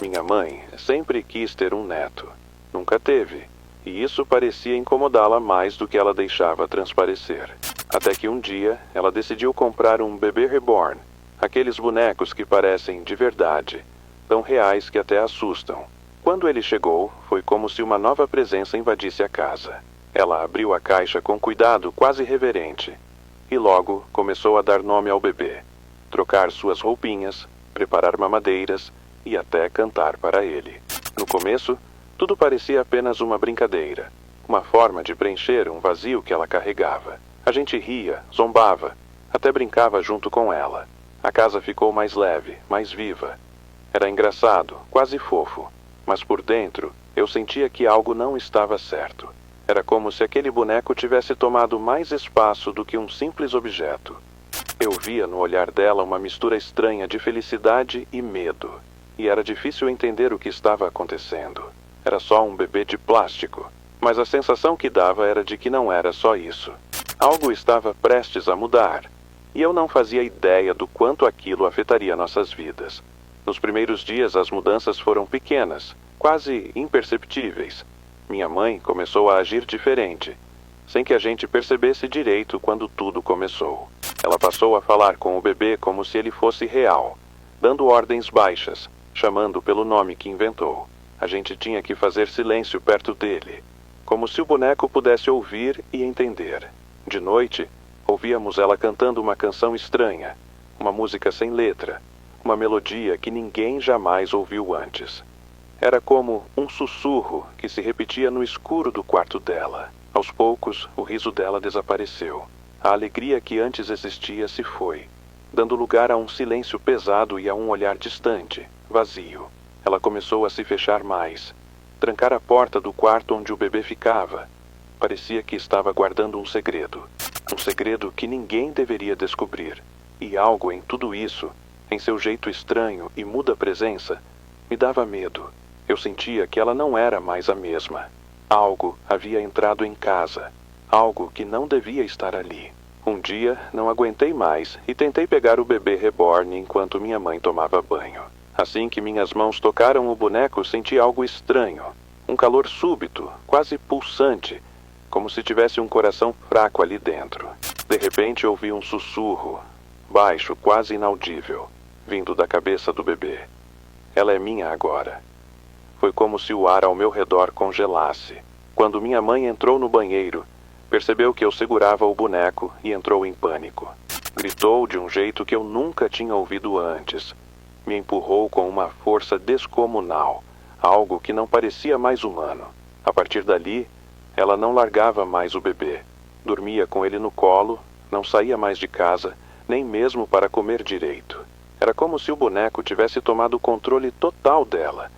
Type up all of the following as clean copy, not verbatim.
Minha mãe sempre quis ter um neto. Nunca teve, e isso parecia incomodá-la mais do que ela deixava transparecer. Até que um dia, ela decidiu comprar um bebê reborn, aqueles bonecos que parecem de verdade, tão reais que até assustam. Quando ele chegou, foi como se uma nova presença invadisse a casa. Ela abriu a caixa com cuidado quase reverente, e logo começou a dar nome ao bebê, trocar suas roupinhas, preparar mamadeiras e até cantar para ele. No começo, tudo parecia apenas uma brincadeira, uma forma de preencher um vazio que ela carregava. A gente ria, zombava, até brincava junto com ela. A casa ficou mais leve, mais viva. Era engraçado, quase fofo, mas por dentro eu sentia que algo não estava certo. Era como se aquele boneco tivesse tomado mais espaço do que um simples objeto. Eu via no olhar dela uma mistura estranha de felicidade e medo, e era difícil entender o que estava acontecendo. Era só um bebê de plástico, mas a sensação que dava era de que não era só isso. Algo estava prestes a mudar, e eu não fazia ideia do quanto aquilo afetaria nossas vidas. Nos primeiros dias as mudanças foram pequenas, quase imperceptíveis. Minha mãe começou a agir diferente, sem que a gente percebesse direito quando tudo começou. Ela passou a falar com o bebê como se ele fosse real, dando ordens baixas, chamando pelo nome que inventou. A gente tinha que fazer silêncio perto dele, como se o boneco pudesse ouvir e entender. De noite, ouvíamos ela cantando uma canção estranha, uma música sem letra, uma melodia que ninguém jamais ouviu antes. Era como um sussurro que se repetia no escuro do quarto dela. Aos poucos, o riso dela desapareceu. A alegria que antes existia se foi, dando lugar a um silêncio pesado e a um olhar distante, vazio. Ela começou a se fechar mais, trancar a porta do quarto onde o bebê ficava. Parecia que estava guardando um segredo que ninguém deveria descobrir. E algo em tudo isso, em seu jeito estranho e muda presença, me dava medo. Eu sentia que ela não era mais a mesma. Algo havia entrado em casa, algo que não devia estar ali. Um dia, não aguentei mais e tentei pegar o bebê reborn enquanto minha mãe tomava banho. Assim que minhas mãos tocaram o boneco, senti algo estranho. Um calor súbito, quase pulsante, como se tivesse um coração fraco ali dentro. De repente ouvi um sussurro, baixo, quase inaudível, vindo da cabeça do bebê. Ela é minha agora. Foi como se o ar ao meu redor congelasse. Quando minha mãe entrou no banheiro, percebeu que eu segurava o boneco e entrou em pânico. Gritou de um jeito que eu nunca tinha ouvido antes. Me empurrou com uma força descomunal, algo que não parecia mais humano. A partir dali, ela não largava mais o bebê. Dormia com ele no colo, não saía mais de casa, nem mesmo para comer direito. Era como se o boneco tivesse tomado o controle total dela,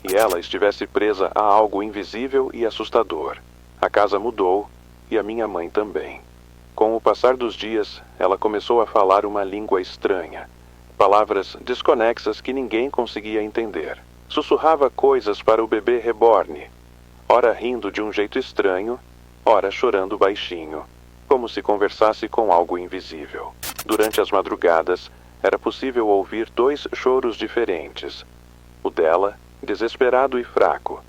e ela estivesse presa a algo invisível e assustador. A casa mudou, e a minha mãe também. Com o passar dos dias, ela começou a falar uma língua estranha, palavras desconexas que ninguém conseguia entender. Sussurrava coisas para o bebê reborn, ora rindo de um jeito estranho, ora chorando baixinho, como se conversasse com algo invisível. Durante as madrugadas, era possível ouvir 2 choros diferentes. O dela, desesperado e fraco,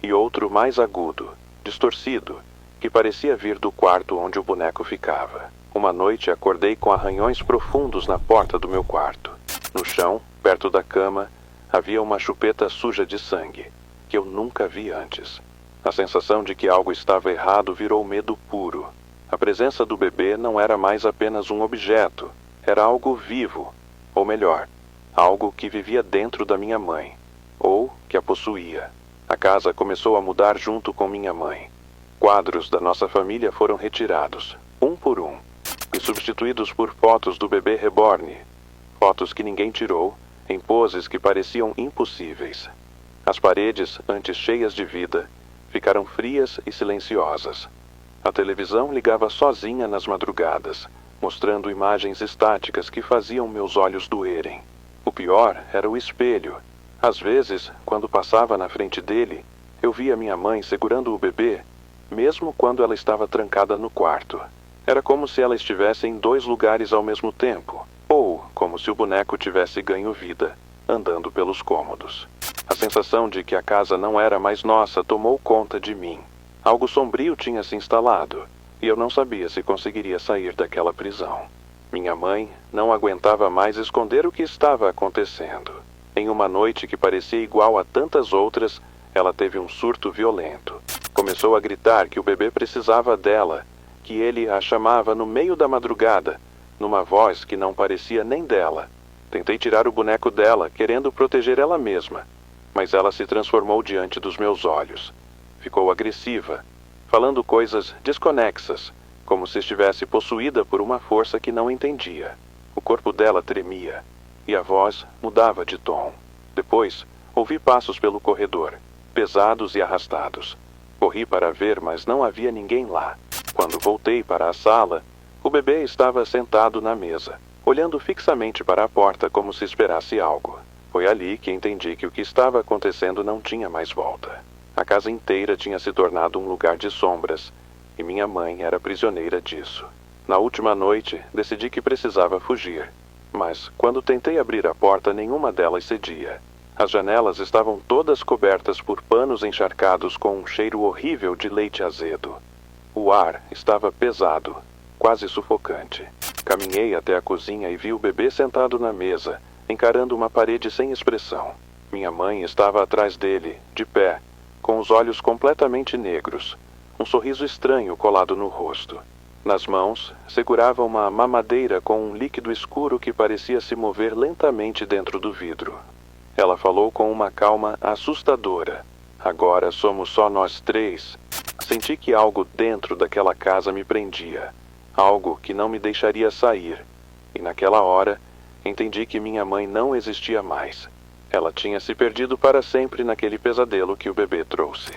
e outro mais agudo, distorcido, que parecia vir do quarto onde o boneco ficava. Uma noite acordei com arranhões profundos na porta do meu quarto. No chão, perto da cama, havia uma chupeta suja de sangue, que eu nunca vi antes. A sensação de que algo estava errado virou medo puro. A presença do bebê não era mais apenas um objeto, era algo vivo, ou melhor, algo que vivia dentro da minha mãe, ou que a possuía. A casa começou a mudar junto com minha mãe. Quadros da nossa família foram retirados, um por um, e substituídos por fotos do bebê reborn. Fotos que ninguém tirou, em poses que pareciam impossíveis. As paredes, antes cheias de vida, ficaram frias e silenciosas. A televisão ligava sozinha nas madrugadas, mostrando imagens estáticas que faziam meus olhos doerem. O pior era o espelho. Às vezes, quando passava na frente dele, eu via minha mãe segurando o bebê, mesmo quando ela estava trancada no quarto. Era como se ela estivesse em 2 lugares ao mesmo tempo, ou como se o boneco tivesse ganho vida, andando pelos cômodos. A sensação de que a casa não era mais nossa tomou conta de mim. Algo sombrio tinha se instalado, e eu não sabia se conseguiria sair daquela prisão. Minha mãe não aguentava mais esconder o que estava acontecendo. Em uma noite que parecia igual a tantas outras, ela teve um surto violento. Começou a gritar que o bebê precisava dela, que ele a chamava no meio da madrugada, numa voz que não parecia nem dela. Tentei tirar o boneco dela, querendo proteger ela mesma, mas ela se transformou diante dos meus olhos. Ficou agressiva, falando coisas desconexas, como se estivesse possuída por uma força que não entendia. O corpo dela tremia, e a voz mudava de tom. Depois, ouvi passos pelo corredor, pesados e arrastados. Corri para ver, mas não havia ninguém lá. Quando voltei para a sala, o bebê estava sentado na mesa, olhando fixamente para a porta como se esperasse algo. Foi ali que entendi que o que estava acontecendo não tinha mais volta. A casa inteira tinha se tornado um lugar de sombras, e minha mãe era prisioneira disso. Na última noite, decidi que precisava fugir, mas quando tentei abrir a porta, nenhuma delas cedia. As janelas estavam todas cobertas por panos encharcados com um cheiro horrível de leite azedo. O ar estava pesado, quase sufocante. Caminhei até a cozinha e vi o bebê sentado na mesa, encarando uma parede sem expressão. Minha mãe estava atrás dele, de pé, com os olhos completamente negros, um sorriso estranho colado no rosto. Nas mãos, segurava uma mamadeira com um líquido escuro que parecia se mover lentamente dentro do vidro. Ela falou com uma calma assustadora. Agora somos só nós três. Senti que algo dentro daquela casa me prendia, algo que não me deixaria sair. E naquela hora, entendi que minha mãe não existia mais. Ela tinha se perdido para sempre naquele pesadelo que o bebê trouxe.